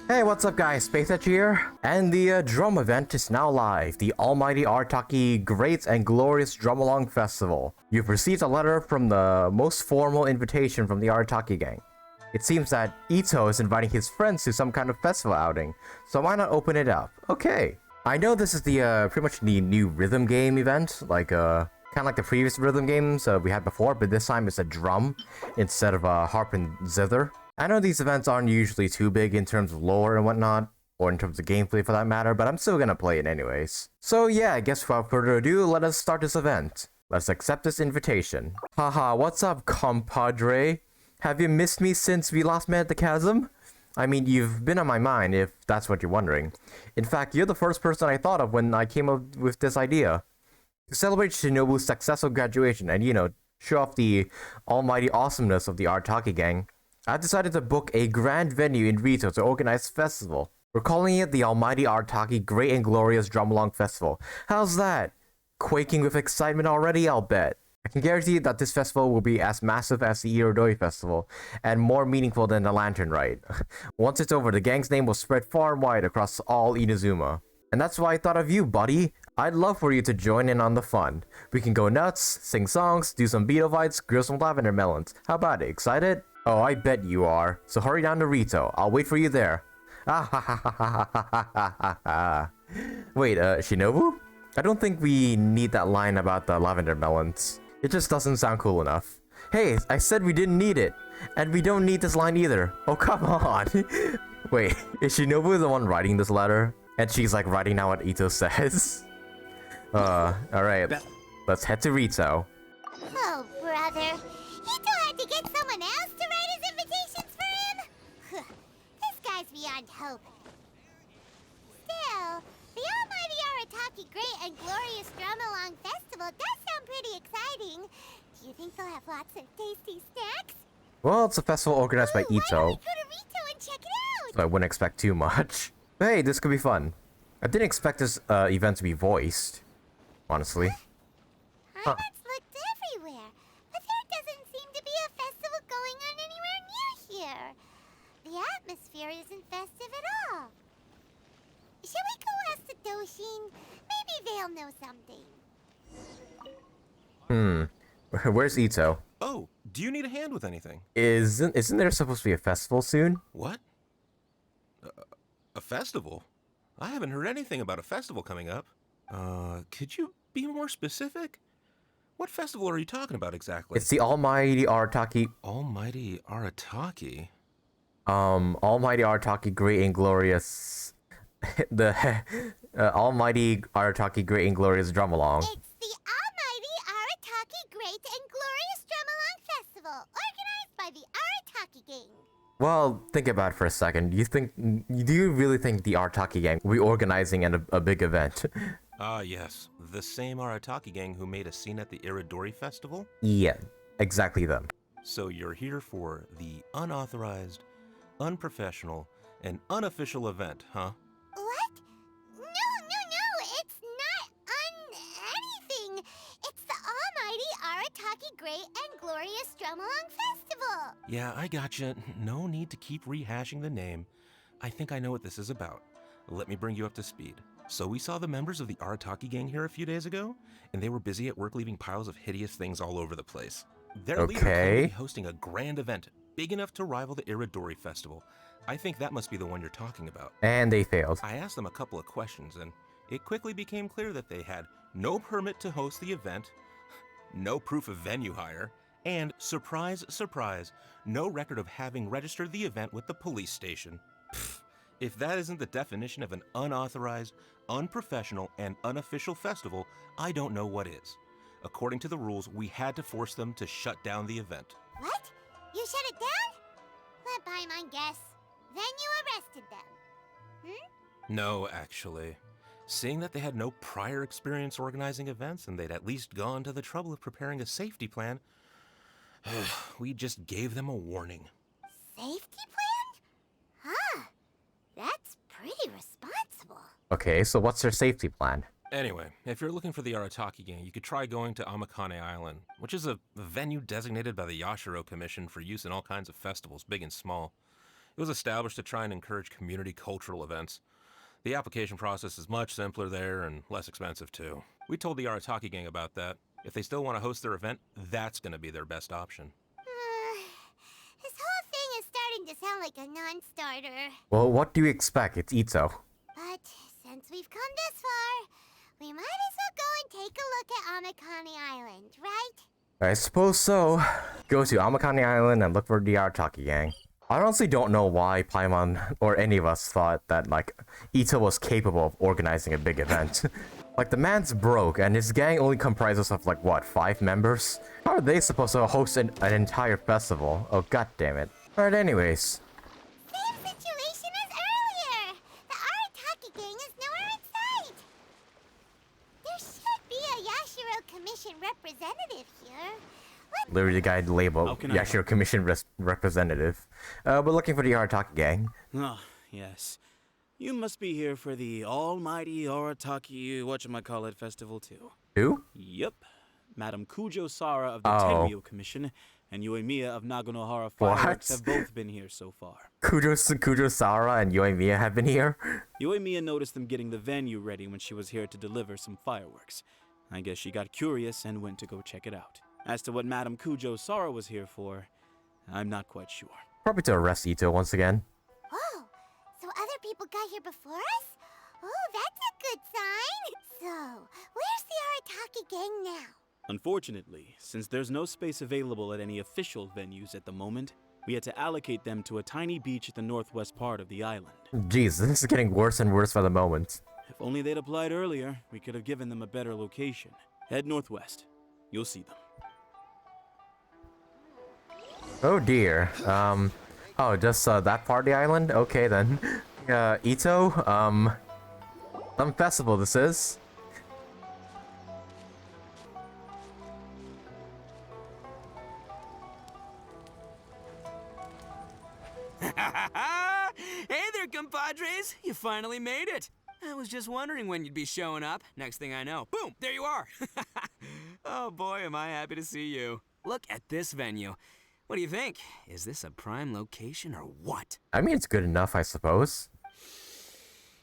Hey, what's up guys, Space Edge here, and the drum event is now live, the Almighty Arataki Great and Glorious Drumalong Festival. You've received a letter from the most formal invitation from the Arataki gang. It seems that Itto is inviting his friends to some kind of festival outing, so why not open it up? Okay. I know this is the pretty much the new rhythm game event, like kind of like the previous rhythm games we had before, but this time it's a drum instead of a harp and zither. I know these events aren't usually too big in terms of lore and whatnot, or in terms of gameplay for that matter, but I'm still gonna play it anyways. So yeah, I guess without further ado, let us start this event. Let's accept this invitation. Haha, what's up, compadre? Have you missed me since we last met at the Chasm? I mean, you've been on my mind, if that's what you're wondering. In fact, you're the first person I thought of when I came up with this idea. To celebrate Shinobu's successful graduation and, you know, show off the almighty awesomeness of the Arataki gang, I've decided to book a grand venue in Rito to organize a festival. We're calling it the Almighty Arataki Great and Glorious Drumalong Festival. How's that? Quaking with excitement already, I'll bet. I can guarantee that this festival will be as massive as the Irodoi Festival, and more meaningful than the Lantern Rite. Once it's over, the gang's name will spread far and wide across all Inazuma. And that's why I thought of you, buddy. I'd love for you to join in on the fun. We can go nuts, sing songs, do some beetle fights, grill some lavender melons. How about it? Excited? Oh, I bet you are. So hurry down to Rito. I'll wait for you there. Ah ha ha ha ha ha ha ha ha. Wait, Shinobu? I don't think we need that line about the lavender melons. It just doesn't sound cool enough. Hey, I said we didn't need it. And we don't need this line either. Oh, come on. Wait, is Shinobu the one writing this letter? And she's like writing down what Itto says? Alright. Let's head to Rito. Oh, brother. Itto had to get someone else to write his invitations for him? This guy's beyond hope. Still, the Almighty Arataki Great and Glorious Drumalong Festival does sound pretty exciting. Do you think they'll have lots of tasty snacks? Well, it's a festival organized by Itto. Why don't we go to Rito and check it out? So I wouldn't expect too much. But hey, this could be fun. I didn't expect this event to be voiced, honestly. I've looked everywhere, but there doesn't seem to be a festival going on anywhere near here. The atmosphere isn't festive at all. Shall we go ask the Doshin? Maybe they'll know something. Where's Itto? Oh, do you need a hand with anything? Isn't there supposed to be a festival soon? What? A festival? I haven't heard anything about a festival coming up. Could you be more specific? What festival are you talking about exactly? It's the Almighty Arataki... Almighty Arataki? Almighty Arataki Great and Glorious... the Almighty Arataki Great and Glorious Drumalong. It's the Almighty Arataki Great and Glorious Drumalong Festival, organized by the Arataki Gang. Well, think about it for a second. Do you really think the Arataki gang will be organizing a big event? Ah, yes. The same Arataki gang who made a scene at the Irodoi Festival? Yeah, exactly them. So you're here for the unauthorized, unprofessional, and unofficial event, huh? What? No, it's not anything. It's the Almighty Arataki Great and Glorious Drumalong Festival. Yeah, I gotcha. No need to keep rehashing the name. I think I know what this is about. Let me bring you up to speed. So we saw the members of the Arataki gang here a few days ago, and they were busy at work leaving piles of hideous things all over the place. Their leader will be hosting a grand event, big enough to rival the Irodoi Festival. I think that must be the one you're talking about. And they failed. I asked them a couple of questions, and it quickly became clear that they had no permit to host the event, no proof of venue hire, and, surprise, surprise, no record of having registered the event with the police station. Pfft, if that isn't the definition of an unauthorized, unprofessional, and unofficial festival, I don't know what is. According to the rules, we had to force them to shut down the event. What? You shut it down? Let by my guess. Then you arrested them. No, actually. Seeing that they had no prior experience organizing events and they'd at least gone to the trouble of preparing a safety plan, we just gave them a warning. Safety plan? Huh. That's pretty responsible. Okay, so what's their safety plan? Anyway, if you're looking for the Arataki gang, you could try going to Amakane Island, which is a venue designated by the Yashiro Commission for use in all kinds of festivals, big and small. It was established to try and encourage community cultural events. The application process is much simpler there and less expensive too. We told the Arataki gang about that. If they still want to host their event, that's going to be their best option. This whole thing is starting to sound like a non-starter. Well, what do you expect? It's Itto. But since we've come this far, we might as well go and take a look at Amakani Island, right? I suppose so. Go to Amakani Island and look for the Arataki gang. I honestly don't know why Paimon or any of us thought that, like, Itto was capable of organizing a big event. Like, the man's broke, and his gang only comprises of, like, what, 5 members? How are they supposed to host an entire festival? Oh, god damn it. Alright, anyways. Same situation as earlier! The Arataki gang is nowhere in sight! There should be a Yashiro Commission representative here. Literally the guy labeled Yashiro Commission representative. We're looking for the Arataki gang. Oh, yes. You must be here for the almighty Arataki whatchamacallit festival too. Who? Yep. Madam Kujo Sara of the Oh. Tenryu Commission and Yoimiya of Naganohara Fireworks have both been here so far. Kujo Sara and Yoimiya have been here? Yoimiya noticed them getting the venue ready when she was here to deliver some fireworks. I guess she got curious and went to go check it out. As to what Madam Kujo Sara was here for, I'm not quite sure. Probably to arrest Itto once again. Oh, so other people got here before us? Oh, that's a good sign. So, where's the Arataki gang now? Unfortunately, since there's no space available at any official venues at the moment, we had to allocate them to a tiny beach at the northwest part of the island. Jeez, this is getting worse and worse by the moment. If only they'd applied earlier, we could have given them a better location. Head northwest. You'll see them. Oh dear. Oh, just that part of the island? Okay then. Itto, some festival this is. Hey there, compadres! You finally made it! I was just wondering when you'd be showing up. Next thing I know, boom, there you are! Oh boy, am I happy to see you. Look at this venue. What do you think? Is this a prime location or what? I mean, it's good enough, I suppose.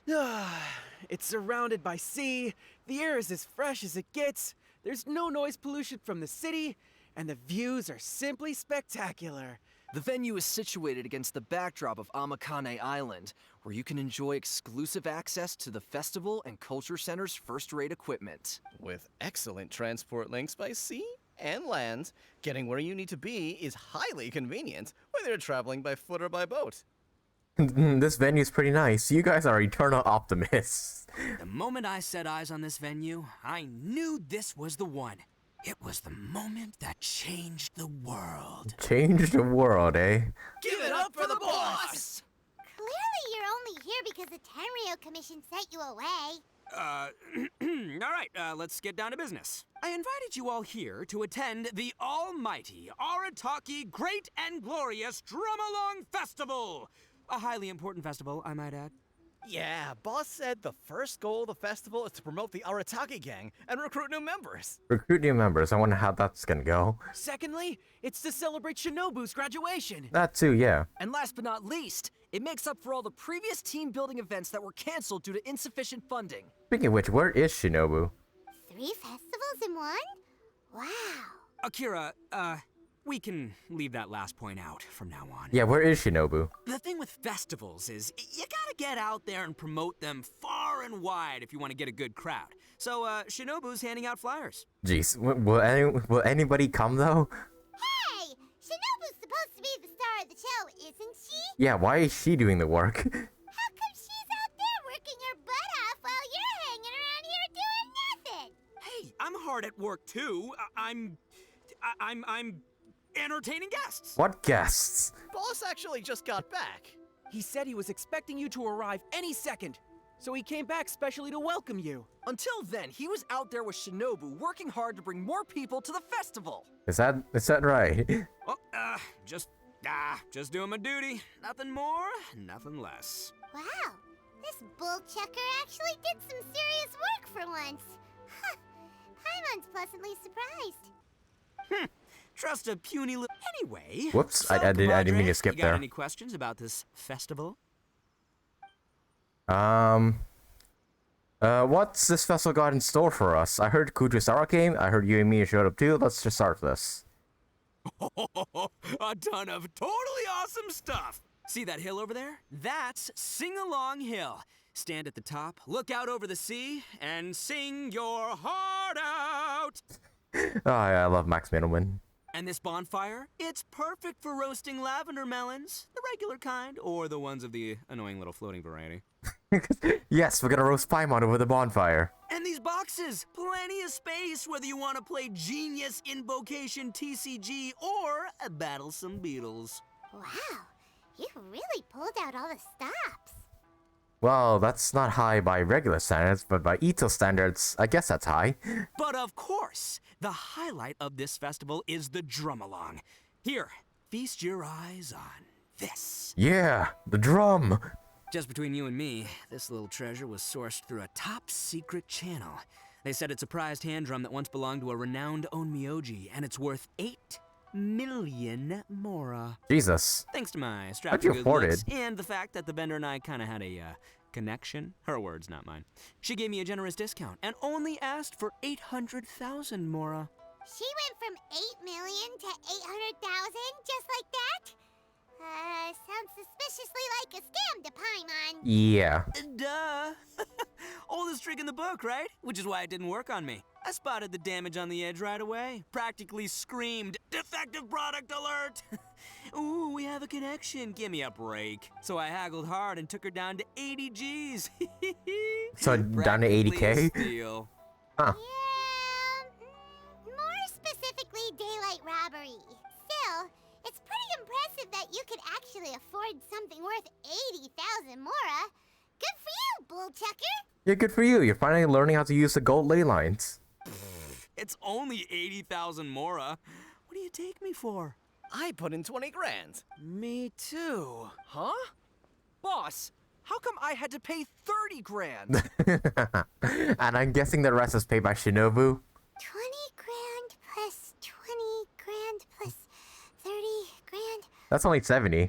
It's surrounded by sea, the air is as fresh as it gets, there's no noise pollution from the city, and the views are simply spectacular. The venue is situated against the backdrop of Amakane Island, where you can enjoy exclusive access to the festival and culture center's first-rate equipment. With excellent transport links by sea and land, getting where you need to be is highly convenient, whether you're traveling by foot or by boat. This venue's pretty nice. You guys are eternal optimists. The moment I set eyes on this venue, I knew this was the one. It was the moment that changed the world. Change the world, eh? Give it up for the boss! Clearly you're only here because the Tenryu Commission sent you away. All right, let's get down to business. I invited you all here to attend the almighty Arataki Great and Glorious Drumalong Festival. A highly important festival, I might add. Yeah, boss said the first goal of the festival is to promote the Arataki gang and recruit new members. Recruit new members. I wonder how that's gonna go. Secondly, it's to celebrate Shinobu's graduation. That too, yeah. And last but not least, it makes up for all the previous team-building events that were canceled due to insufficient funding. Speaking of which, where is Shinobu? 3 festivals in one? Wow. Akira, we can leave that last point out from now on. Yeah, where is Shinobu? The thing with festivals is you gotta get out there and promote them far and wide if you want to get a good crowd. So, Shinobu's handing out flyers. Jeez, will anybody come though? Hey! Shinobu's supposed to be the star of the show, isn't she? Yeah, why is she doing the work? How come she's out there working her butt off while you're hanging around here doing nothing? Hey, I'm hard at work too. I'm entertaining guests. What guests? Boss actually just got back. He said he was expecting you to arrive any second, so he came back specially to welcome you. Until then, he was out there with Shinobu working hard to bring more people to the festival. Is that right? Well, just doing my duty. Nothing more, nothing less. Wow, this bull chucker actually did some serious work for once. Huh, Paimon's pleasantly surprised. Trust a puny little. Anyway. Whoops, so, I didn't mean to compadre, skip you got there. any questions about this festival? What's this festival got in store for us? I heard Sara came, I heard Yoimiya showed up too. Let's just start this. A ton of totally awesome stuff. See that hill over there? That's Sing-Along Hill. Stand at the top, look out over the sea, and sing your heart out. Oh, yeah, I love Max Middleman. And this bonfire? It's perfect for roasting lavender melons, the regular kind, or the ones of the annoying little floating variety. Yes, we're gonna roast Paimon over the bonfire. And these boxes, plenty of space whether you want to play Genius Invocation TCG or battle some beetles. Wow, you really pulled out all the stops. Well, that's not high by regular standards, but by Itto standards, I guess that's high. But of course, the highlight of this festival is the Drumalong. Here, feast your eyes on this. Yeah, the drum. Just between you and me, this little treasure was sourced through a top-secret channel. They said it's a prized hand drum that once belonged to a renowned onmyoji, and it's worth 8 million mora. Jesus. Thanks to my How'd strapping you good afford looks it? and the fact that the vendor and I kind of had a connection. Her words, not mine. She gave me a generous discount and only asked for 800,000 mora. She went from 8 million to 800,000 just like that? Sounds suspiciously like a scam to Paimon. Yeah. Duh. Oldest trick in the book, right? Which is why it didn't work on me. I spotted the damage on the edge right away. Practically screamed, "Defective product alert!" Ooh, we have a connection. Give me a break. So I haggled hard and took her down to 80 G's. So down to 80K? Practically a steal. Huh. Yeah, more specifically daylight robbery. Still, it's pretty impressive that you could actually afford something worth 80,000 mora. Good for you, bull chucker. Yeah, good for you. You're finally learning how to use the gold ley lines. It's only 80,000 mora. What do you take me for? I put in 20 grand. Me too. Huh? Boss, how come I had to pay 30 grand? And I'm guessing the rest is paid by Shinobu. 20 grand plus 20 grand plus 30 grand. That's only 70. You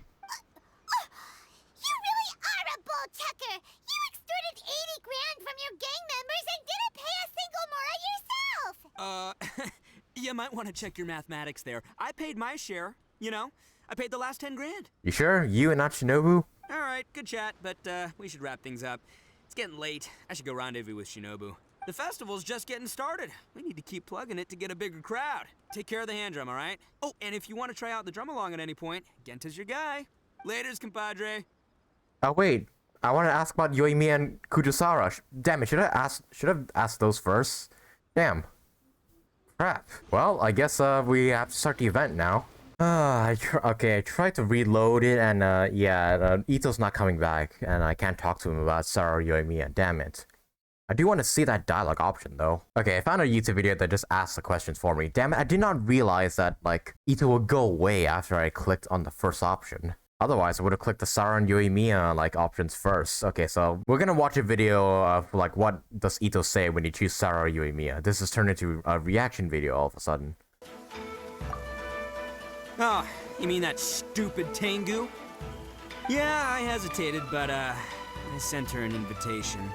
really are a bull chucker. You extorted 80 grand from your gang members and didn't pay a single mora yourself. You might want to check your mathematics there. I paid my share, you know? I paid the last 10 grand. You sure? You and not Shinobu? All right, good chat, but we should wrap things up. It's getting late. I should go rendezvous with Shinobu. The festival's just getting started. We need to keep plugging it to get a bigger crowd. Take care of the hand drum, all right? Oh, and if you want to try out the Drumalong at any point, Genta's your guy. Laters, compadre. Oh wait, I want to ask about Yoimiya and Sara. Damn it, should have asked those first. Damn. Crap. Well, I guess we have to start the event now. I tried to reload it and Itto's not coming back and I can't talk to him about Sara or Yoimiya. Damn it. I do want to see that dialogue option though. Okay, I found a YouTube video that just asked the questions for me. Damn it, I did not realize that like Itto would go away after I clicked on the first option. Otherwise, I would have clicked the Sara and Yoimiya like options first. Okay, so we're gonna watch a video of like what does Itto say when you choose Sara or Yoimiya. This has turned into a reaction video all of a sudden. Oh, you mean that stupid Tengu? Yeah, I hesitated, but I sent her an invitation.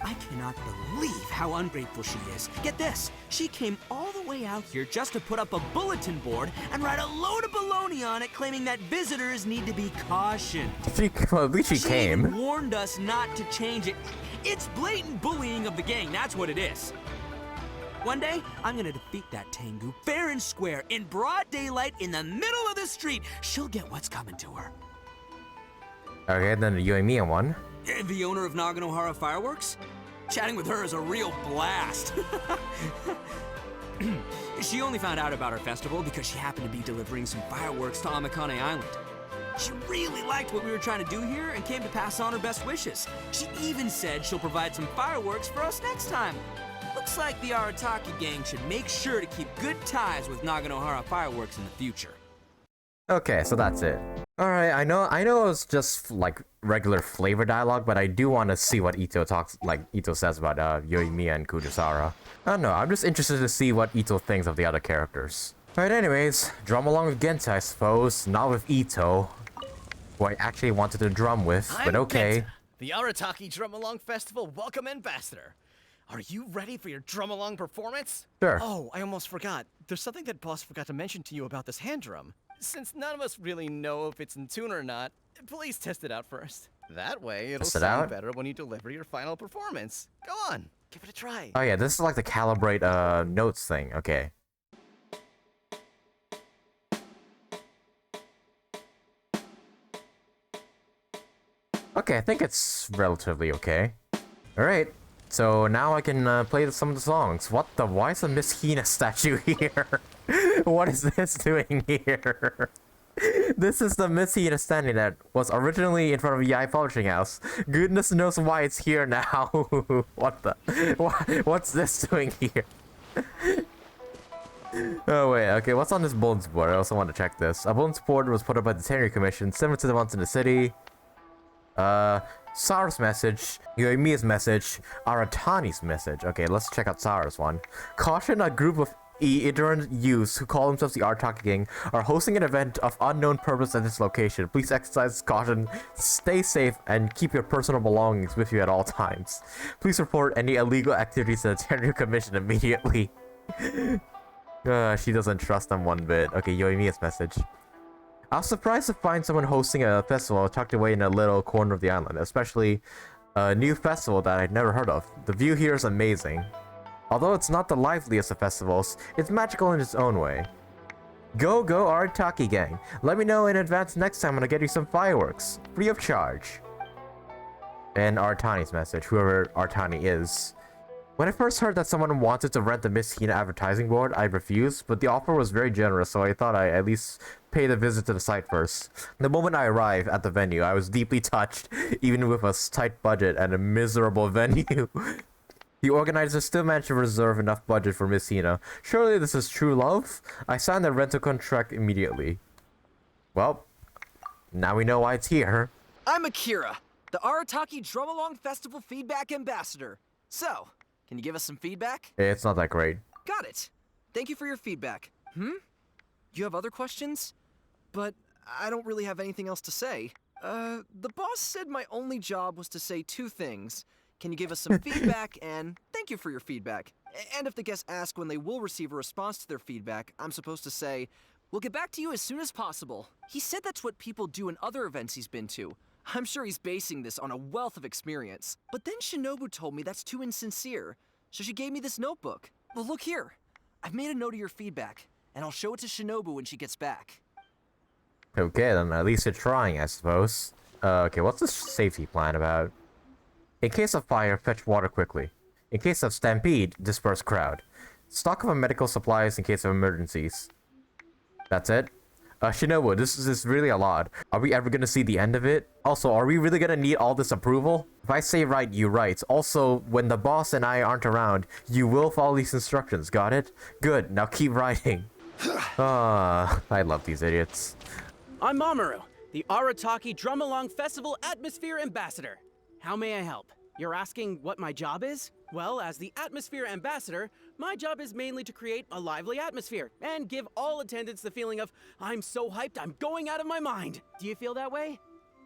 I cannot believe how ungrateful she is. Get this, she came all the way out here just to put up a bulletin board and write a load of baloney on it claiming that visitors need to be cautioned. Well, at least she came. Even warned us not to change it. It's blatant bullying of the gang, that's what it is. One day, I'm gonna defeat that Tengu fair and square in broad daylight in the middle of the street. She'll get what's coming to her. Okay, then the Yoimiya one. The owner of Naganohara Fireworks? Chatting with her is a real blast. She only found out about our festival because she happened to be delivering some fireworks to Amakane Island. She really liked what we were trying to do here and came to pass on her best wishes. She even said she'll provide some fireworks for us next time. Looks like the Arataki gang should make sure to keep good ties with Naganohara Fireworks in the future. Okay, so that's it. Alright, I know it's just like regular flavor dialogue, but I do want to see what Itto says about Yoimiya and Sara. I don't know, I'm just interested to see what Itto thinks of the other characters. Alright, anyways, drum along with Genshin, I suppose, not with Itto, who I actually wanted to drum with, but okay. Genta, the Arataki Drumalong Festival Welcome Ambassador. Are you ready for your Drumalong performance? Sure. Oh, I almost forgot. There's something that Boss forgot to mention to you about this hand drum. Since none of us really know if it's in tune or not, please test it out first. That way, it'll Test it sound out? better when you deliver your final performance. Go on, give it a try. Oh yeah, this is like the calibrate notes thing, okay. Okay, I think it's relatively okay. Alright, so now I can play some of the songs. What the? Why is a Miss Hina statue here? What is this doing here? This is the Miss Hina standing that was originally in front of Yae Publishing House. Goodness knows why it's here now. What the? What's this doing here? Oh wait, okay, what's on this bulletin board? I also want to check this. A bulletin board was put up by the Tenry Commission, similar to the ones in the city. Sara's message, Yoimiya's message, Aratani's message. Okay, let's check out Sara's one. Caution, a group of ignorant youths who call themselves the Arataki Gang are hosting an event of unknown purpose at this location. Please exercise caution, stay safe, and keep your personal belongings with you at all times. Please report any illegal activities to the Tenry Commission immediately. She doesn't trust them one bit. Okay, Yoimiya's message. I was surprised to find someone hosting a festival tucked away in a little corner of the island, especially a new festival that I'd never heard of. The view here is amazing. Although it's not the liveliest of festivals, it's magical in its own way. Go Arataki Gang. Let me know in advance next time when I get you some fireworks. Free of charge. And Aratani's message, whoever Aratani is. When I first heard that someone wanted to rent the Miss Hina advertising board, I refused, but the offer was very generous, so I thought I'd at least pay the visit to the site first. The moment I arrived at the venue, I was deeply touched, even with a tight budget and a miserable venue. The organizers still managed to reserve enough budget for Miss Hina. Surely this is true love? I signed the rental contract immediately. Well, now we know why it's here. I'm Akira, the Arataki Drumalong Festival Feedback Ambassador. So, can you give us some feedback? It's not that great. Got it. Thank you for your feedback. You have other questions? But I don't really have anything else to say. The boss said my only job was to say two things. Can you give us some feedback, and thank you for your feedback. And if the guests ask when they will receive a response to their feedback, I'm supposed to say, we'll get back to you as soon as possible. He said that's what people do in other events he's been to. I'm sure he's basing this on a wealth of experience. But then Shinobu told me that's too insincere, so she gave me this notebook. Well, look here. I've made a note of your feedback, and I'll show it to Shinobu when she gets back. Okay, then at least you're trying, I suppose. Okay, what's this safety plan about? In case of fire, fetch water quickly. In case of stampede, disperse crowd. Stock of medical supplies in case of emergencies. That's it? Shinobu, this is really a lot. Are we ever gonna see the end of it? Also, are we really gonna need all this approval? If I say right, you write. Also, when the boss and I aren't around, you will follow these instructions, got it? Good, now keep writing. I love these idiots. I'm Mamoru, the Arataki Drumalong Festival Atmosphere Ambassador. How may I help? You're asking what my job is? Well, as the Atmosphere Ambassador, my job is mainly to create a lively atmosphere and give all attendants the feeling of, I'm so hyped, I'm going out of my mind. Do you feel that way?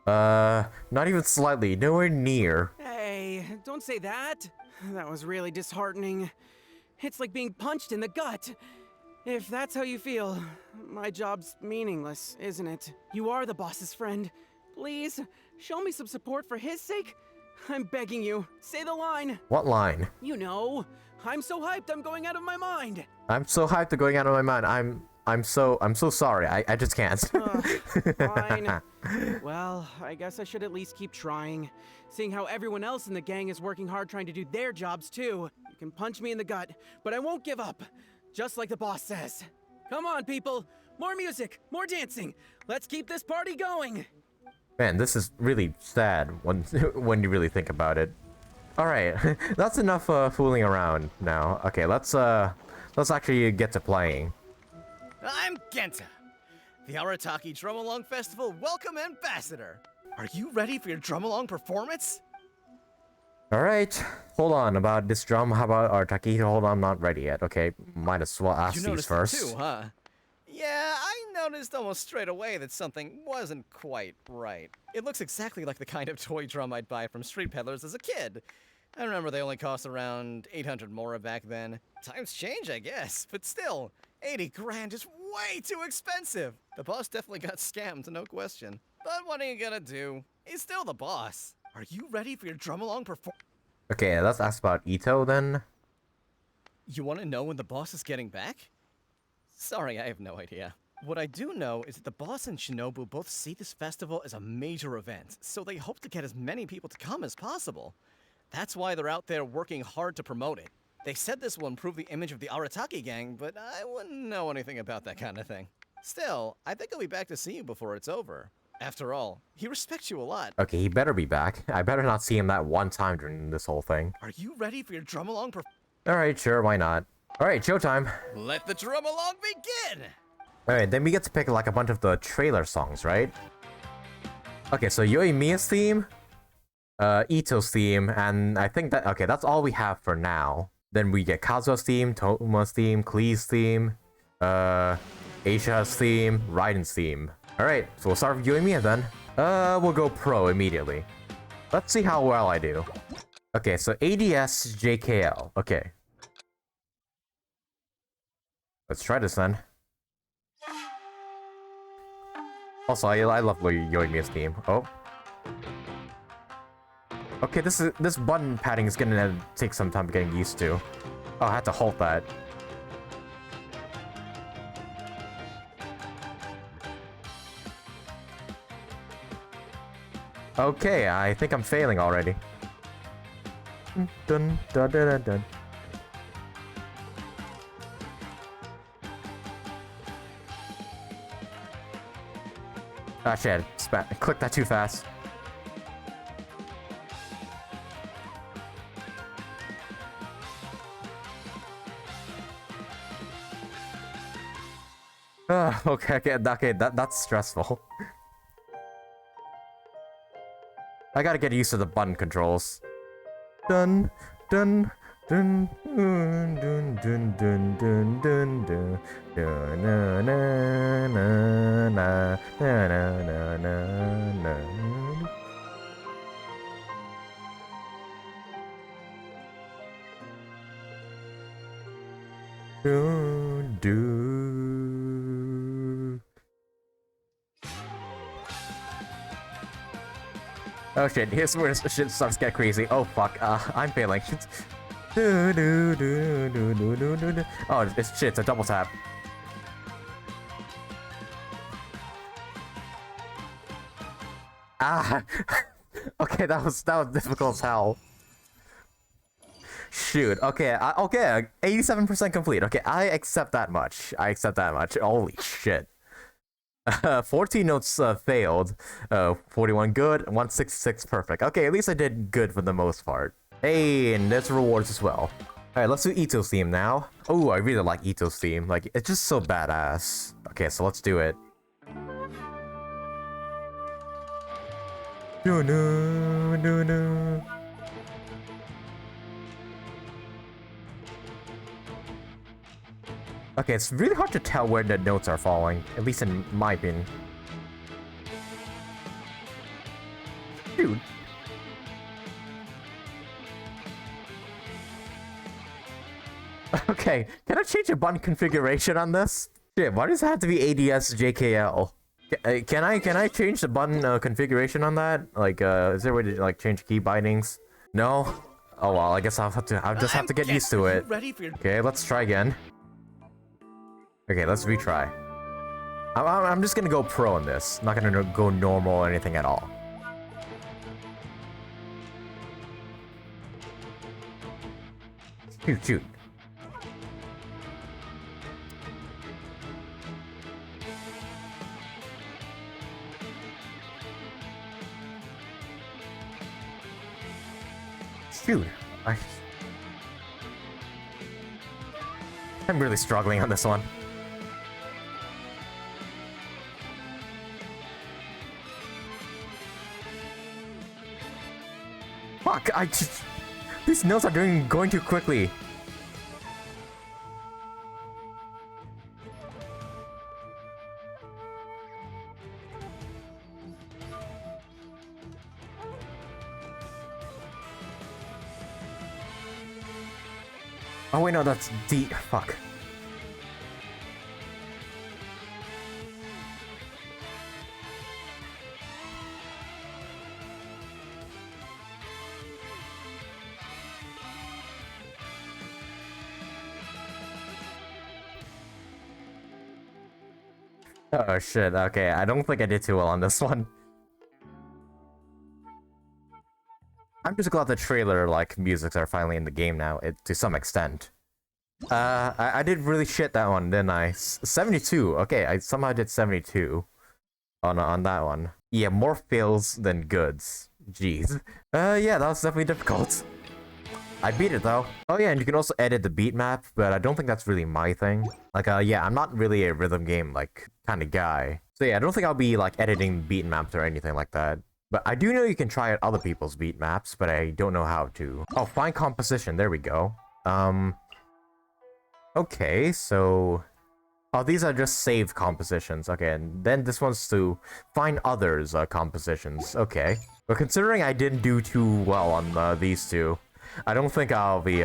Not even slightly, nowhere near. Hey, don't say that. That was really disheartening. It's like being punched in the gut. If that's how you feel, my job's meaningless, isn't it? You are the boss's friend. Please, show me some support for his sake. I'm begging you, say the line. What line? You know, I'm so hyped, I'm going out of my mind. I'm so hyped to going out of my mind. I'm so sorry. I just can't. Fine. Well, I guess I should at least keep trying. Seeing how everyone else in the gang is working hard trying to do their jobs too. You can punch me in the gut, but I won't give up. Just like the boss says. Come on, people. More music, more dancing. Let's keep this party going. Man, this is really sad when when you really think about it. All right, that's enough fooling around now. Okay, let's actually get to playing. I'm Genta, the Arataki Drumalong Festival Welcome Ambassador. Are you ready for your Drumalong performance? All right, hold on about this drum. How about Arataki? Hold on, I'm not ready yet. Okay, might as well ask You these noticed first. it too, huh? Yeah, I noticed almost straight away that something wasn't quite right. It looks exactly like the kind of toy drum I'd buy from street peddlers as a kid. I remember they only cost around 800 mora back then. Times change, I guess, but still, 80 grand is way too expensive. The boss definitely got scammed, no question. But what are you gonna do? He's still the boss. Are you ready for your drum-along performance? Okay, let's ask about Itto then. You want to know when the boss is getting back? Sorry, I have no idea. What I do know is that the boss and Shinobu both see this festival as a major event, so they hope to get as many people to come as possible. That's why they're out there working hard to promote it. They said this will improve the image of the Arataki gang, but I wouldn't know anything about that kind of thing. Still, I think I'll be back to see you before it's over. After all, he respects you a lot. Okay, he better be back. I better not see him that one time during this whole thing. Are you ready for your drum-along Alright, sure, why not? Alright, showtime. Let the drum-along begin! Alright, then we get to pick like a bunch of the trailer songs, right? Okay, so Yoimiya's theme, Itto's theme, and I think that, okay, that's all we have for now. Then we get Kazuha's theme, Toma's theme, Klee's theme, Aisha's theme, Raiden's theme. Alright, so we'll start with Yoimiya then. We'll go pro immediately. Let's see how well I do. Okay, so ADS JKL. Okay. Let's try this then. Also, I love Yoimiya's theme. Oh. Okay, this button padding is gonna take some time getting used to. Oh, I had to halt that. Okay, I think I'm failing already. Dun dun dun dun dun. Ah shit, clicked that too fast. Okay, that's stressful. I gotta get used to the button controls. Dun dun dun dun dun dun dun dun dun dun dun na na na na na na na na. Dun dun. Oh shit, here's where shit starts to get crazy. Oh fuck, I'm failing. Oh, it's shit, it's a double tap. Ah! Okay, that was difficult as hell. Shoot, okay, okay, 87% complete. Okay, I accept that much. Holy shit. 14 notes failed, 41 good, 166 perfect. Okay, at least I did good for the most part. Hey, and there's rewards as well. Alright, let's do Itto's theme now. Oh, I really like Itto's theme. Like, it's just so badass. Okay, so let's do it. No, no, no, no. Okay, it's really hard to tell where the notes are falling, at least in my opinion. Dude. Okay, can I change a button configuration on this? Shit, why does it have to be ADS JKL? Can I change the button configuration on that? Like, is there a way to like change key bindings? No? Oh well, I guess I'll just have to get used to it. Okay, let's try again. Okay, let's retry. I'm just gonna go pro on this. I'm not gonna go normal or anything at all. Shoot. Shoot. I'm really struggling on this one. Fuck, these notes are going too quickly. Oh wait, no, that's D. Fuck. Oh shit, okay, I don't think I did too well on this one. I'm just glad the trailer, like, musics are finally in the game now, to some extent. I did really shit that one, didn't I? 72, okay, I somehow did 72 on that one. Yeah, more fails than goods. Jeez. Yeah, that was definitely difficult. I beat it though. Oh yeah, and you can also edit the beat map, but I don't think that's really my thing. Like, yeah, I'm not really a rhythm game, like, kind of guy. So yeah, I don't think I'll be, like, editing beat maps or anything like that. But I do know you can try out other people's beat maps, but I don't know how to. Oh, find composition, there we go. Okay, so... Oh, these are just saved compositions. Okay, and then this one's to find others' compositions. Okay. But considering I didn't do too well on these two, I don't think I'll be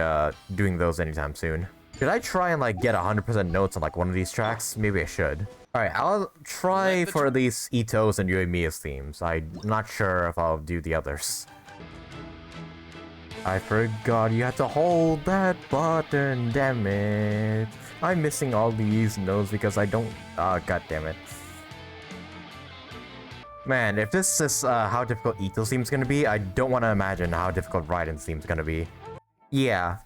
doing those anytime soon. Should I try and like get 100% notes on like one of these tracks? Maybe I should. Alright, I'll try for these Itto's and Yoimiya's themes. I'm not sure if I'll do the others. I forgot you had to hold that button, damn it. I'm missing all these notes because I don't... god damn it. Man, if this is how difficult Itto's theme is gonna be, I don't want to imagine how difficult Raiden's theme is gonna be. Yeah.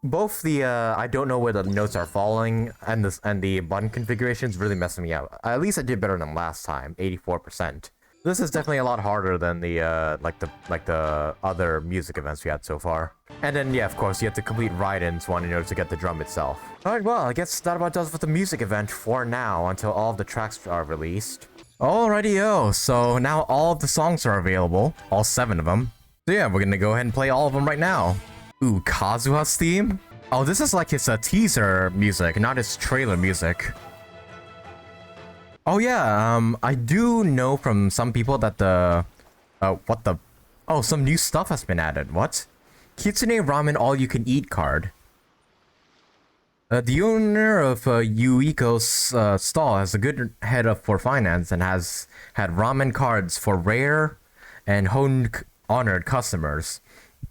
Both the, I don't know where the notes are falling, and the button configurations really messing me up. At least I did better than last time, 84%. This is definitely a lot harder than the, like the other music events we had so far. And then, yeah, of course, you have to complete Raiden's one in order to get the drum itself. Alright, well, I guess that about does it for the music event for now, until all of the tracks are released. Alrighty-o, so now all of the songs are available, all 7 of them. So yeah, we're gonna go ahead and play all of them right now. Ooh, Kazuha's theme? Oh, this is like his teaser music, not his trailer music. Oh yeah, I do know from some people that the... what the... Oh, some new stuff has been added, what? Kitsune Ramen All-You-Can-Eat card. The owner of Yuiko's stall has a good head up for finance and has had ramen cards for rare and honored customers.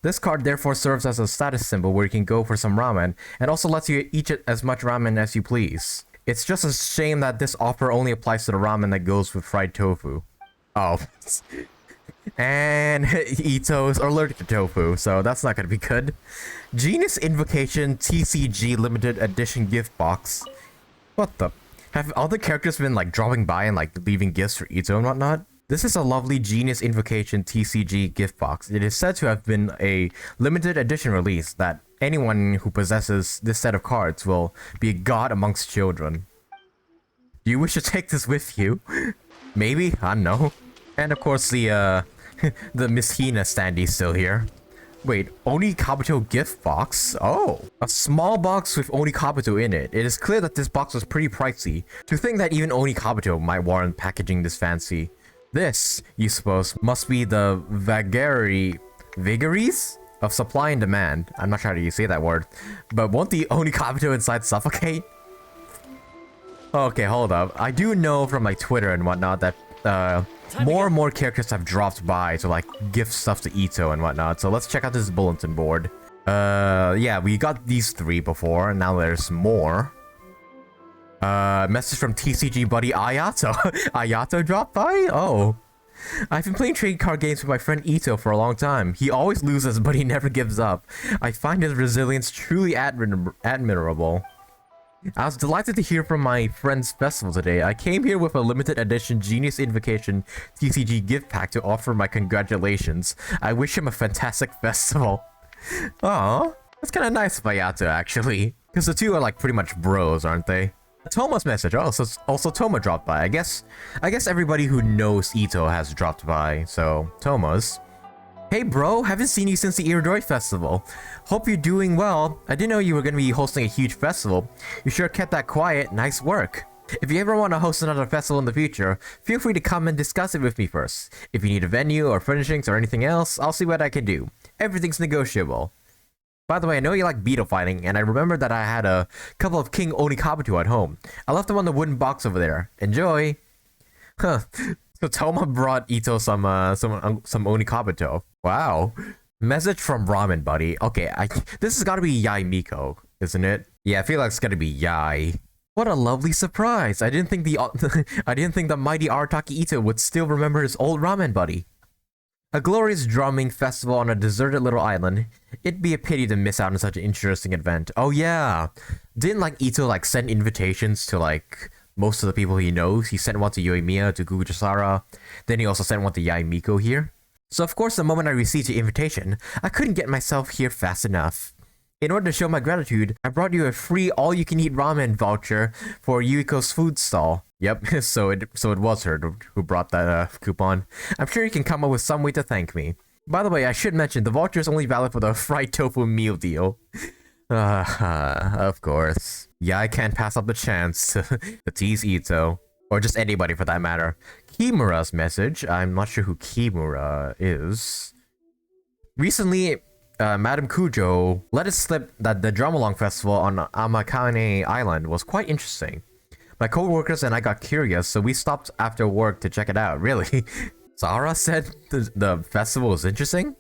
This card therefore serves as a status symbol where you can go for some ramen and also lets you eat as much ramen as you please. It's just a shame that this offer only applies to the ramen that goes with fried tofu. Oh. And Itto is allergic to tofu, so that's not gonna be good. Genius Invocation TCG Limited Edition Gift Box. What the? Have other characters been like dropping by and like leaving gifts for Itto and whatnot? This is a lovely Genius Invocation TCG gift box. It is said to have been a limited edition release that anyone who possesses this set of cards will be a god amongst children. Do you wish to take this with you? Maybe? I don't know. And of course the the Miss Hina standee's still here. Wait, Oni Kabuto gift box? Oh, a small box with Oni Kabuto in it. It is clear that this box was pretty pricey. To think that even Oni Kabuto might warrant packaging this fancy. This, you suppose, must be the vagaries of supply and demand. I'm not sure how you say that word. But won't the Oni Kabuto inside suffocate? Okay, hold up. I do know from like Twitter and whatnot that more and more characters have dropped by to like gift stuff to Itto and whatnot. So let's check out this bulletin board. Yeah, we got these 3 before, and now there's more. Message from TCG buddy Ayato. Ayato dropped by? Oh. I've been playing trading card games with my friend Itto for a long time. He always loses, but he never gives up. I find his resilience truly admirable. I was delighted to hear from my friend's festival today. I came here with a limited edition Genius Invocation TCG gift pack to offer my congratulations. I wish him a fantastic festival. Aww, that's kind of nice of Ayato, actually. Because the two are like pretty much bros, aren't they? Toma's message. Oh, so also Toma dropped by. I guess everybody who knows Itto has dropped by. So Toma's. Hey bro, haven't seen you since the Iridori Festival. Hope you're doing well. I didn't know you were going to be hosting a huge festival. You sure kept that quiet. Nice work. If you ever want to host another festival in the future, feel free to come and discuss it with me first. If you need a venue or furnishings or anything else, I'll see what I can do. Everything's negotiable. By the way, I know you like beetle fighting, and I remember that I had a couple of King Onikabuto at home. I left them on the wooden box over there. Enjoy! Huh. So Toma brought Itto some Onikabuto. Wow. Message from Ramen Buddy. Okay, this has got to be Yai Miko, isn't it? Yeah, I feel like it's gonna be Yai. What a lovely surprise! I didn't think the mighty Arataki Itto would still remember his old ramen buddy. A glorious drumming festival on a deserted little island. It'd be a pity to miss out on such an interesting event. Oh yeah, didn't like Itto like send invitations to like most of the people he knows? He sent one to Yoimiya, to Kuki Sara. Then he also sent one to Yai Miko here. So of course, the moment I received the invitation, I couldn't get myself here fast enough. In order to show my gratitude, I brought you a free all-you-can-eat ramen voucher for Yuiko's food stall. Yep, so it was her who brought that coupon. I'm sure you can come up with some way to thank me. By the way, I should mention, the voucher is only valid for the fried tofu meal deal. Of course. Yeah, I can't pass up the chance to tease Itto. Or just anybody for that matter. Kimura's message. I'm not sure who Kimura is. Recently, Madame Kujo let it slip that the Drumalong festival on Amakane Island was quite interesting. My co-workers and I got curious, so we stopped after work to check it out. Really? Sara said the festival was interesting?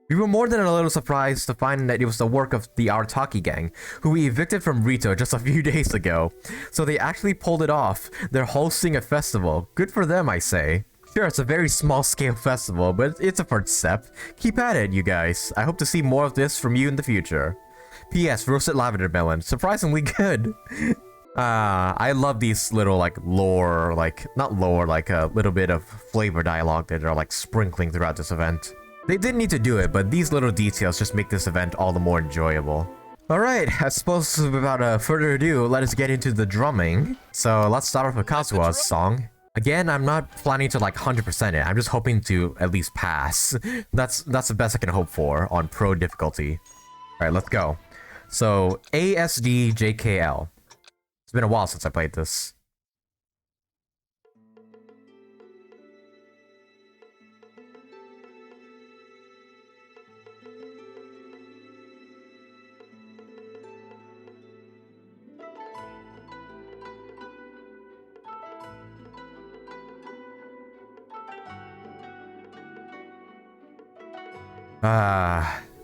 We were more than a little surprised to find that it was the work of the Arataki gang, who we evicted from Rito just a few days ago. So they actually pulled it off. They're hosting a festival. Good for them, I say. Sure, it's a very small-scale festival, but it's a first step. Keep at it, you guys. I hope to see more of this from you in the future. P.S. Roasted lavender melon. Surprisingly good. I love these little, like, lore, like, not lore, like a little bit of flavor dialogue that are, like, sprinkling throughout this event. They didn't need to do it, but these little details just make this event all the more enjoyable. Alright, I suppose without further ado, let us get into the drumming. So let's start off with Kazuha's song. Again, I'm not planning to like 100% it, I'm just hoping to at least pass. That's the best I can hope for on pro difficulty. Alright, let's go. So, ASDJKL. It's been a while since I played this.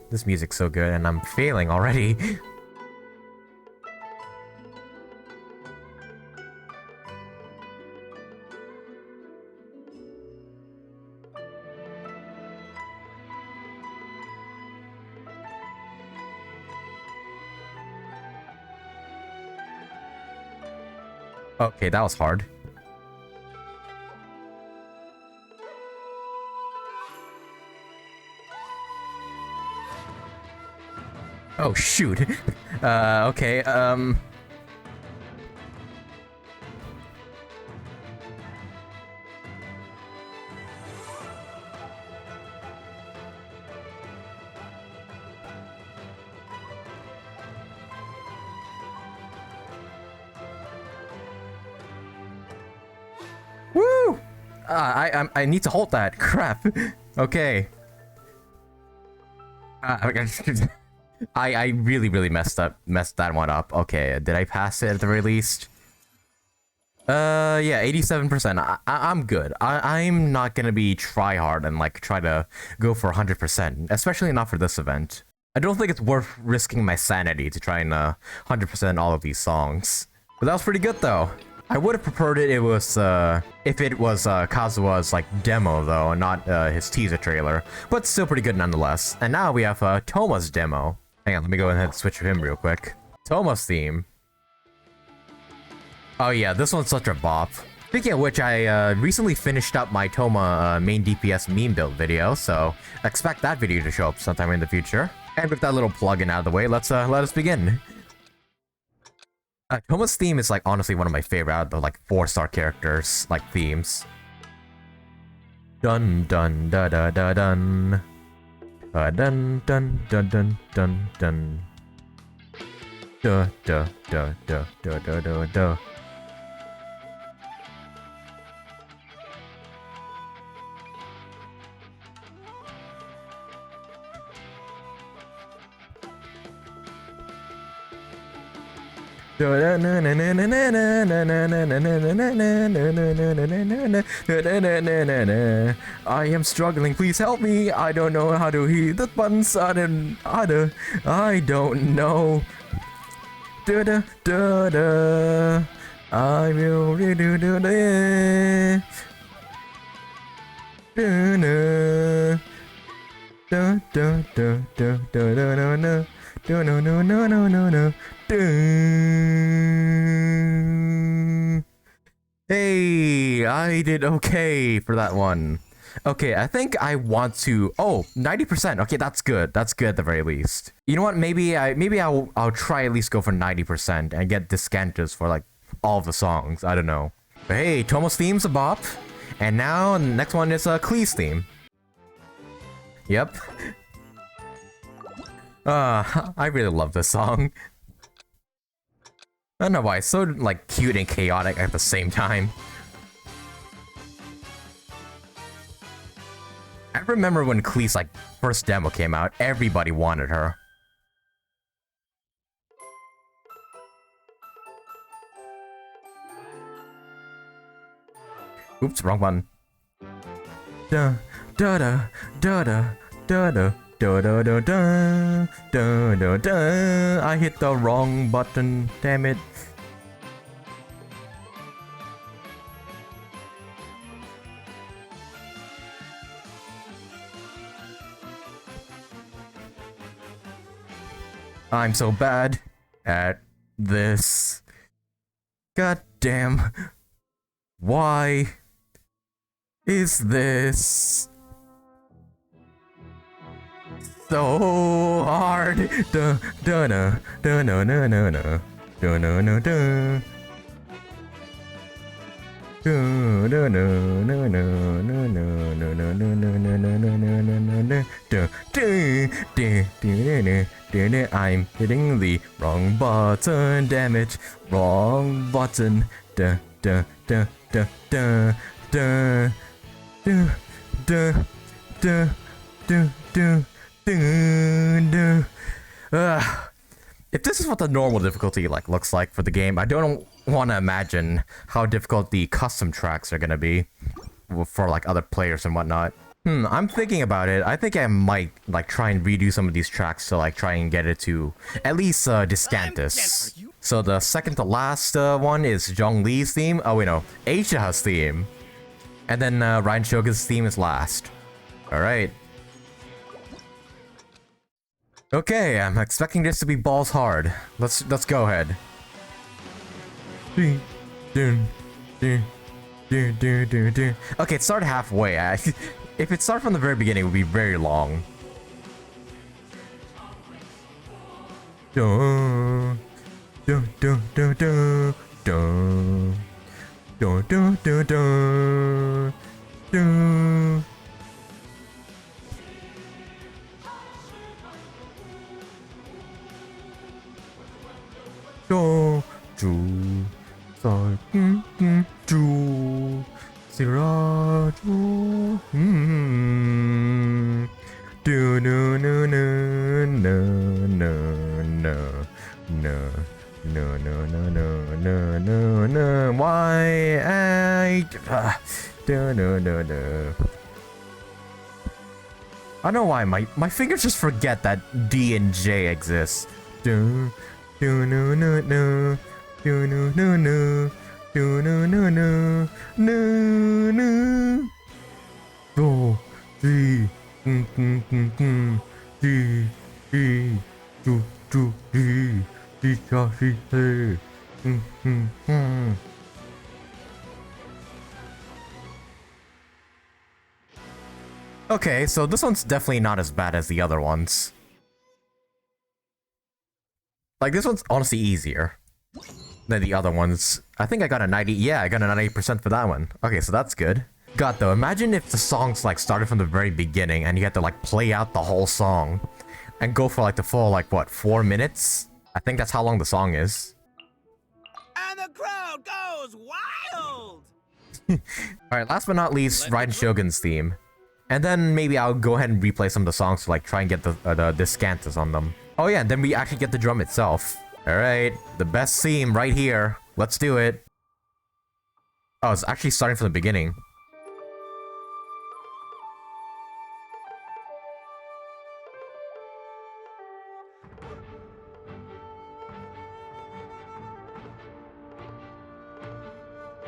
This music's so good and I'm failing already. Okay, that was hard. Oh shoot. Okay, Woo! I need to hold that. Crap. Okay. I really messed that one up. Okay, did I pass it at the very least? Yeah, 87%. I'm good. I'm not gonna be try hard and like try to go for 100%, especially not for this event. I don't think it's worth risking my sanity to try and 100% all of these songs. But that was pretty good though. I would have preferred it if it was Kazuha's like demo though, and not his teaser trailer. But still pretty good nonetheless. And now we have Toma's demo. Hang on, let me go ahead and switch to him real quick. Toma's theme. Oh yeah, this one's such a bop. Speaking of which, I recently finished up my Toma main DPS meme build video, so expect that video to show up sometime in the future. And with that little plug-in out of the way, let us begin. Toma's theme is like honestly one of my favorite out of the like 4-star characters, like themes. Dun dun da da da dun. Dun dun dun dun dun dun. Da da da da da da da da. I am struggling, please help me. I don't know how to hit the buttons. I don't know. I will redo this. Hey, I did okay for that one. Okay, I think I want to. Oh, 90%. Okay, that's good. That's good at the very least. You know what? Maybe I'll try at least go for 90% and get Discantus for like all of the songs. I don't know. But hey, Tomo's theme's a bop, and now the next one is Klee's theme. Yep. I really love this song. I don't know why, it's so like cute and chaotic at the same time. I remember when Klee's like first demo came out, everybody wanted her. Oops, wrong button. Da da da da da da da. Da da da da da da da. I hit the wrong button, damn it. I'm so bad at this. God damn. Why is this so hard? Da da da da da da da da da da da da. I'm hitting the wrong button, damn it. Wrong button. Da da da da da da da da da da da da. If this is what the normal difficulty like looks like for the game, I don't want to imagine how difficult the custom tracks are gonna be for like other players and whatnot. I'm thinking about it. I think I might like try and redo some of these tracks to like try and get it to at least Discantus. So the second to last one is Zhongli's theme. Oh wait, no, Aisha's theme, and then Ryan Shogun's theme is last. All right. Okay, I'm expecting this to be balls hard. Let's go ahead. Okay, it started halfway. If it started from the very beginning, it would be very long. Dun, dun, dun, dun, dun, dun, dun, dun, dun, dun, dun. Do, do, so, do, zero, do, do, no, no, no, no, no, no, no, no, no, no, no, no, no, why do, no, no, no. I don't know why my fingers just forget that D and J exist. Do, do, no, no, no, do, no, no, no, do, no, no, no, no, no. Do, D, D, D, do, do, D, D, D, D, Okay, so this one's definitely not as bad as the other ones. Like, this one's honestly easier than the other ones. I think I got a 90, yeah, I got a 90% for that one. Okay, so that's good. God, though, imagine if the songs, like, started from the very beginning and you had to, like, play out the whole song and go for, like, the full, like, what, 4 minutes? I think that's how long the song is. And the crowd goes wild! Alright, last but not least, Raiden Shogun's theme. And then maybe I'll go ahead and replay some of the songs to, like, try and get the Discantus on them. Oh yeah, and then we actually get the drum itself. Alright, the best theme right here. Let's do it. Oh, it's actually starting from the beginning.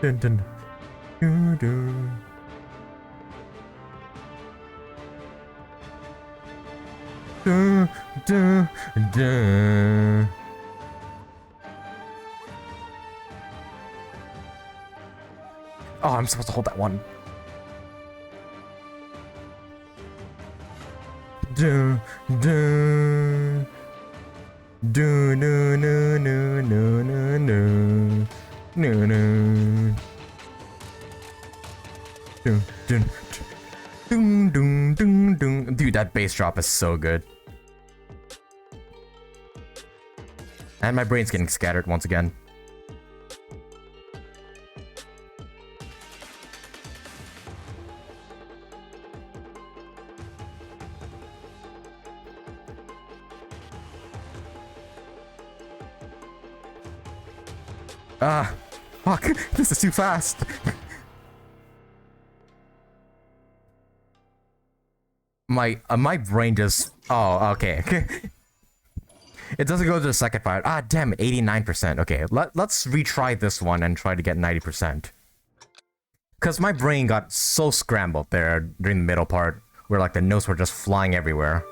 Dun, dun. Dun, dun. Dun, dun, dun. Oh, I'm supposed to hold that one. Dun, dun. Dun, dun, dun, dun, dun, dun, dun. No, no. Dun, dun, dun, dun, dun, dun. Dude, that bass drop is so good. And my brain's getting scattered once again. Ah, fuck, this is too fast. My brain just, oh, okay. It doesn't go to the second part. Ah, damn, 89%. Okay, let's retry this one and try to get 90%. Cause my brain got so scrambled there during the middle part, where like the notes were just flying everywhere.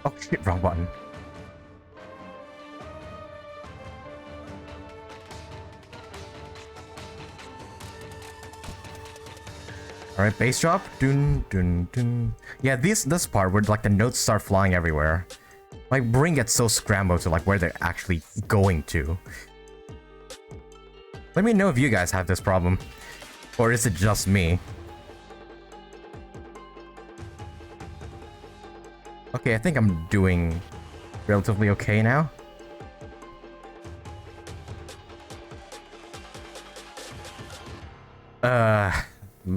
Oh shit, wrong button. Alright, bass drop. Dun dun dun. Yeah, this part where like the notes start flying everywhere. My brain gets so scrambled to like where they're actually going to. Let me know if you guys have this problem. Or is it just me? Okay, I think I'm doing relatively okay now.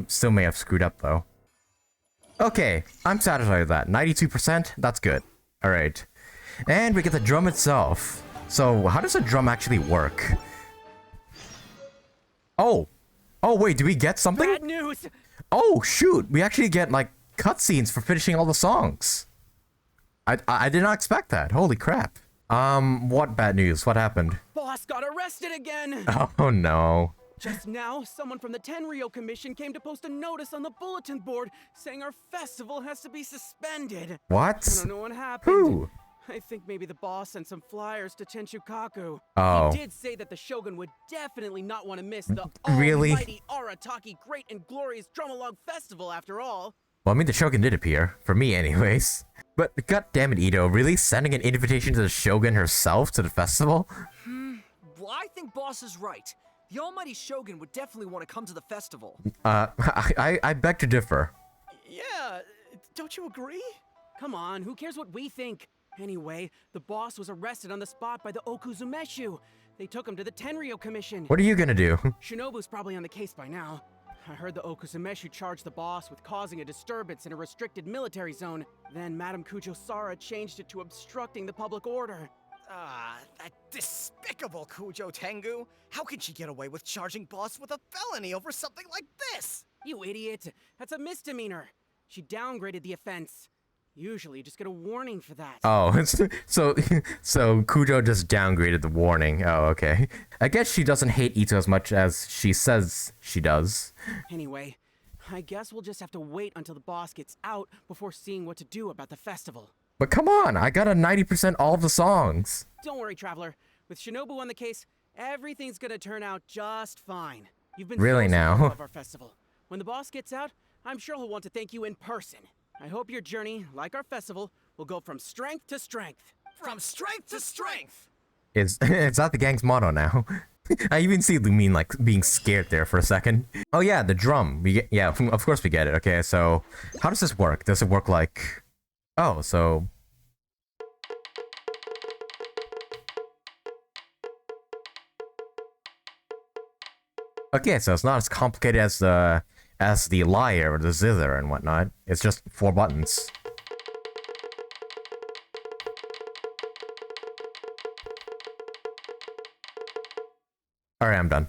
Still may have screwed up though. Okay, I'm satisfied with that. 92%, that's good. Alright. And we get the drum itself. So, how does a drum actually work? Oh! Oh wait, do we get something? Bad news! Oh shoot, we actually get like cutscenes for finishing all the songs. I did not expect that. Holy crap. What bad news? What happened? Boss got arrested again! Oh no. Just now, someone from the Tenryou Commission came to post a notice on the bulletin board saying our festival has to be suspended. What? I don't know what happened. Who? I think maybe the boss sent some flyers to Tenshukaku. Oh. He did say that the Shogun would definitely not want to miss the Really? almighty Arataki Great and Glorious Drumalong Festival after all. Well, I mean, the Shogun did appear. For me, anyways. But goddammit, Itto, really? Sending an invitation to the Shogun herself to the festival? Well, I think Boss is right. The almighty Shogun would definitely want to come to the festival. I beg to differ. Yeah, don't you agree? Come on, who cares what we think? Anyway, the boss was arrested on the spot by the Okuzumeshu. They took him to the Tenryou Commission. What are you gonna do? Shinobu's probably on the case by now. I heard the Okuzumeshu charged the boss with causing a disturbance in a restricted military zone. Then Madame Kujo Sara changed it to obstructing the public order. Ah, that despicable Kujo Tengu! How can she get away with charging Boss with a felony over something like this? You idiot! That's a misdemeanor. She downgraded the offense. Usually, you just get a warning for that. Oh, so Kujo just downgraded the warning. Oh, okay. I guess she doesn't hate Itto as much as she says she does. Anyway, I guess we'll just have to wait until the boss gets out before seeing what to do about the festival. But come on, I got a 90% all of the songs. Don't worry, Traveler. With Shinobu on the case, everything's gonna turn out just fine. You've been Really so now? supportive of our festival. When the boss gets out, I'm sure he'll want to thank you in person. I hope your journey, like our festival, will go from strength to strength. From strength to strength! Is that the gang's motto now? I even see Lumine like being scared there for a second. Oh yeah, the drum. We get, yeah, of course we get it. Okay, so how does this work? Does it work like? Oh, so. Okay, so it's not as complicated as as the liar or the zither and whatnot. It's just 4 buttons. Alright, I'm done.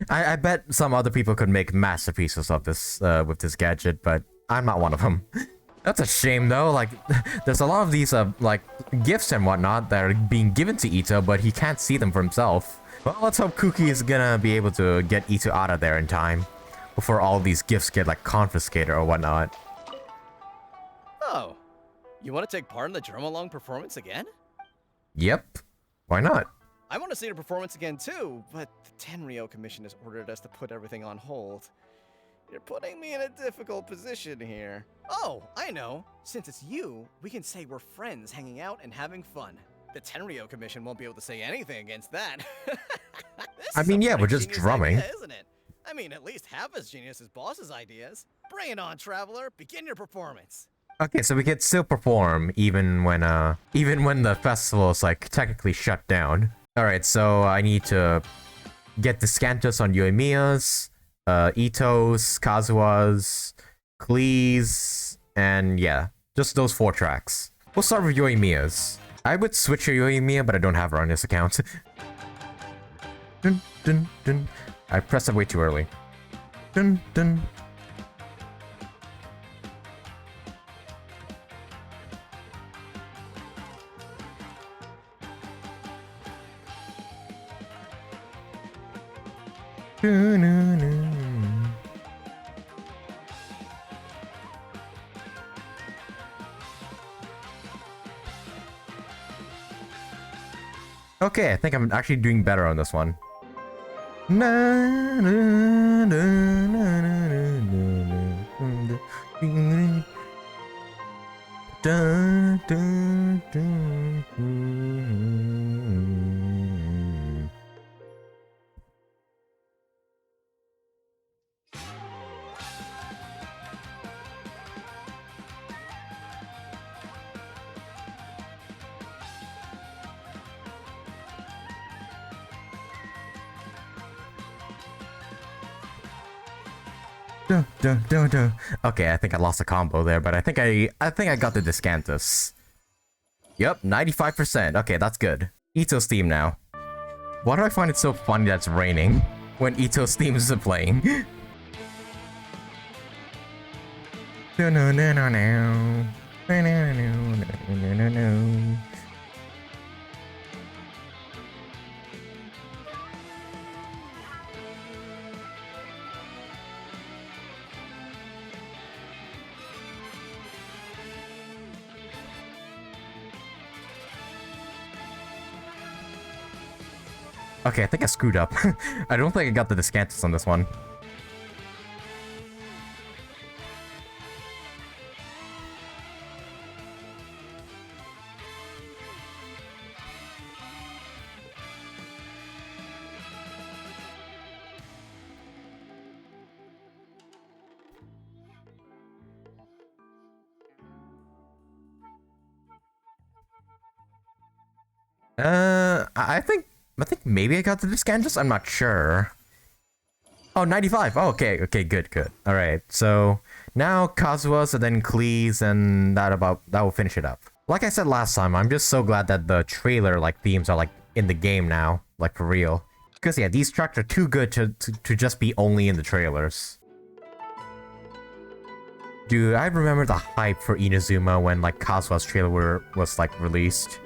I bet some other people could make masterpieces of this with this gadget, but I'm not one of them. That's a shame though, like, there's a lot of these, like, gifts and whatnot that are being given to Itto, but he can't see them for himself. Well, let's hope Kuki is gonna be able to get Itto out of there in time, before all these gifts get, like, confiscated or whatnot. Oh, you want to take part in the Drumalong performance again? Yep. Why not? I want to see the performance again too, but the Tenryou Commission has ordered us to put everything on hold. You're putting me in a difficult position here. Oh, I know. Since it's you, we can say we're friends hanging out and having fun. The Tenryou Commission won't be able to say anything against that. I mean, yeah, we're just drumming. Idea, isn't it? I mean, at least half as genius as Boss's ideas. Bring it on, Traveler. Begin your performance. Okay, so we can still perform even when the festival is, like, technically shut down. Alright, so I need to get Discantus on Yoimiya's, Itto's, Kazuha's, Klee's, and yeah, just those 4 tracks. We'll start with Yoimiya's. I would switch to Yoimiya, but I don't have her on this account. Dun, dun, dun. I pressed it way too early. Dun, dun. Okay, I think I'm actually doing better on this one. Okay, I think I lost a combo there, but I think I got the Discantus. Yep, 95%. Okay, that's good. Itto's theme now. Why do I find it so funny that it's raining when Itto's theme is playing? Okay, I think I screwed up. I don't think I got the Discantus on this one. I think maybe I got the Discantus. I'm not sure. Oh, 95. Oh, okay, good. All right, so now Kazuha's and then Klee's, and that will finish it up. Like I said last time, I'm just so glad that the trailer like themes are like in the game now, like for real. Because yeah, these tracks are too good to just be only in the trailers. Dude, I remember the hype for Inazuma when like Kazuha's trailer was like released.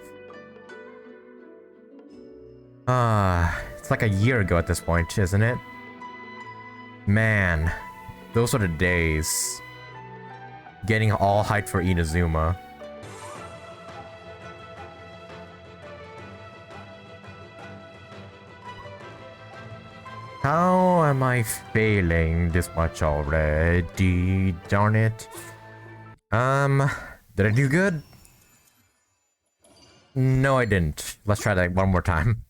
It's like a year ago at this point, isn't it? Man, those are the days. Getting all hyped for Inazuma. How am I failing this much already? Darn it. Did I do good? No, I didn't. Let's try that one more time.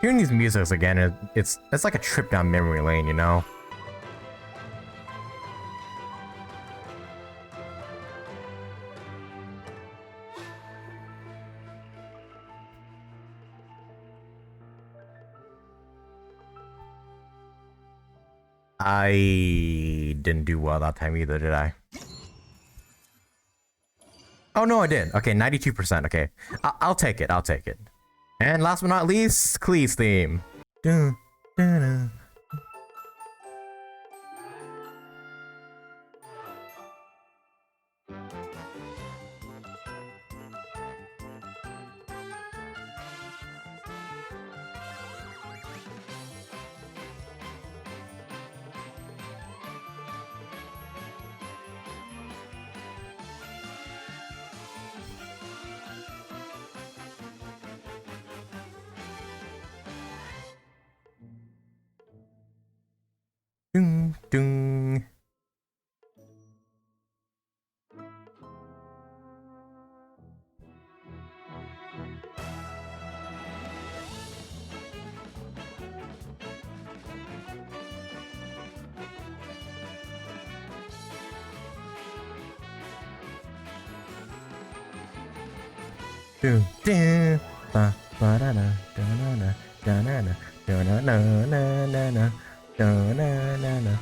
Hearing these musics again, it's like a trip down memory lane, you know? I didn't do well that time either, did I? Oh no, I did. Okay, 92%. Okay, I'll take it. I'll take it. And last but not least, Klee's theme. Dun, dun, dun. Dun, dun. Dun, dun. Ba, ba, da, da, da, da, da, da, da, da, da, da, da, da, da. Da, da, da, da.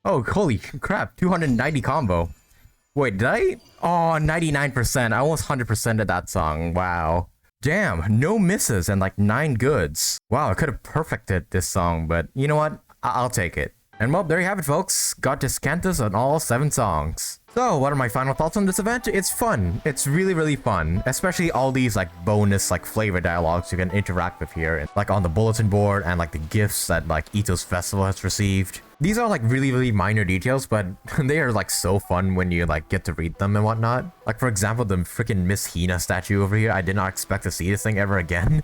Oh, holy crap, 290 combo. Wait, did I? Oh, 99%. I almost 100%ed that song. Wow. Damn, no misses and like 9 goods. Wow, I could have perfected this song, but you know what? I'll take it. And well, there you have it, folks. Got Discantus on all 7 songs. So, what are my final thoughts on this event? It's fun. It's really, really fun. Especially all these like bonus like flavor dialogues you can interact with here. Like on the bulletin board and like the gifts that like Itto's festival has received. These are like really, really minor details, but they are like so fun when you like get to read them and whatnot. Like for example, the freaking Miss Hina statue over here. I did not expect to see this thing ever again.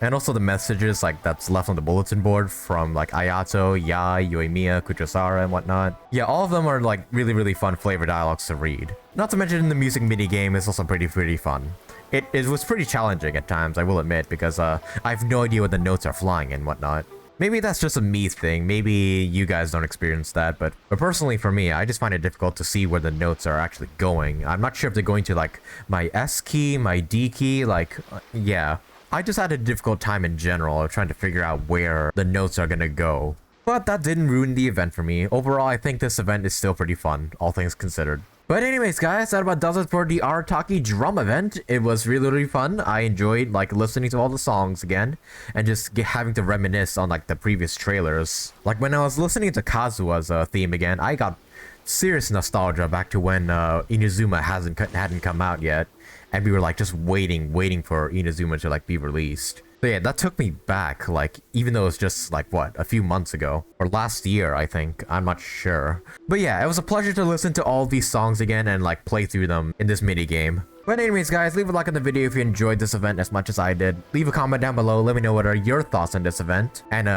And also the messages like that's left on the bulletin board from like Ayato, Yoimiya, Sara and whatnot. Yeah, all of them are like really, really fun flavor dialogues to read. Not to mention the music mini game is also pretty fun. It was pretty challenging at times, I will admit, because I have no idea what the notes are flying and whatnot. Maybe that's just a me thing, maybe you guys don't experience that, but personally for me, I just find it difficult to see where the notes are actually going. I'm not sure if they're going to like my S key, my D key, like, yeah. I just had a difficult time in general of trying to figure out where the notes are gonna go. But that didn't ruin the event for me. Overall, I think this event is still pretty fun, all things considered. But anyways, guys, that about does it for the Arataki drum event. It was really, really fun. I enjoyed like listening to all the songs again and just having to reminisce on like the previous trailers. Like when I was listening to Kazuha's theme again, I got serious nostalgia back to when Inazuma hadn't come out yet. And we were like just waiting for Inazuma to like be released. So yeah, that took me back, like, even though it's just like what, a few months ago or last year, I think. I'm not sure. But yeah, it was a pleasure to listen to all these songs again and like play through them in this mini game. But anyways, guys, leave a like on the video if you enjoyed this event as much as I did. Leave a comment down below. Let me know what are your thoughts on this event and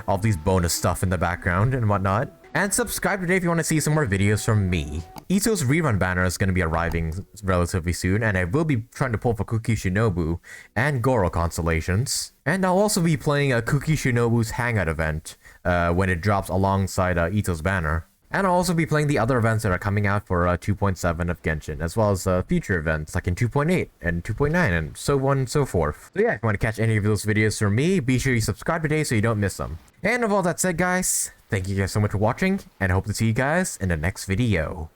all these bonus stuff in the background and whatnot. And subscribe today if you want to see some more videos from me. Itto's rerun banner is going to be arriving relatively soon, and I will be trying to pull for Kuki Shinobu and Goro constellations. And I'll also be playing a Kuki Shinobu's Hangout event when it drops alongside Itto's banner. And I'll also be playing the other events that are coming out for 2.7 of Genshin, as well as future events like in 2.8 and 2.9 and so on and so forth. So yeah, if you want to catch any of those videos from me, be sure you subscribe today so you don't miss them. And with all that said, guys, thank you guys so much for watching, and I hope to see you guys in the next video.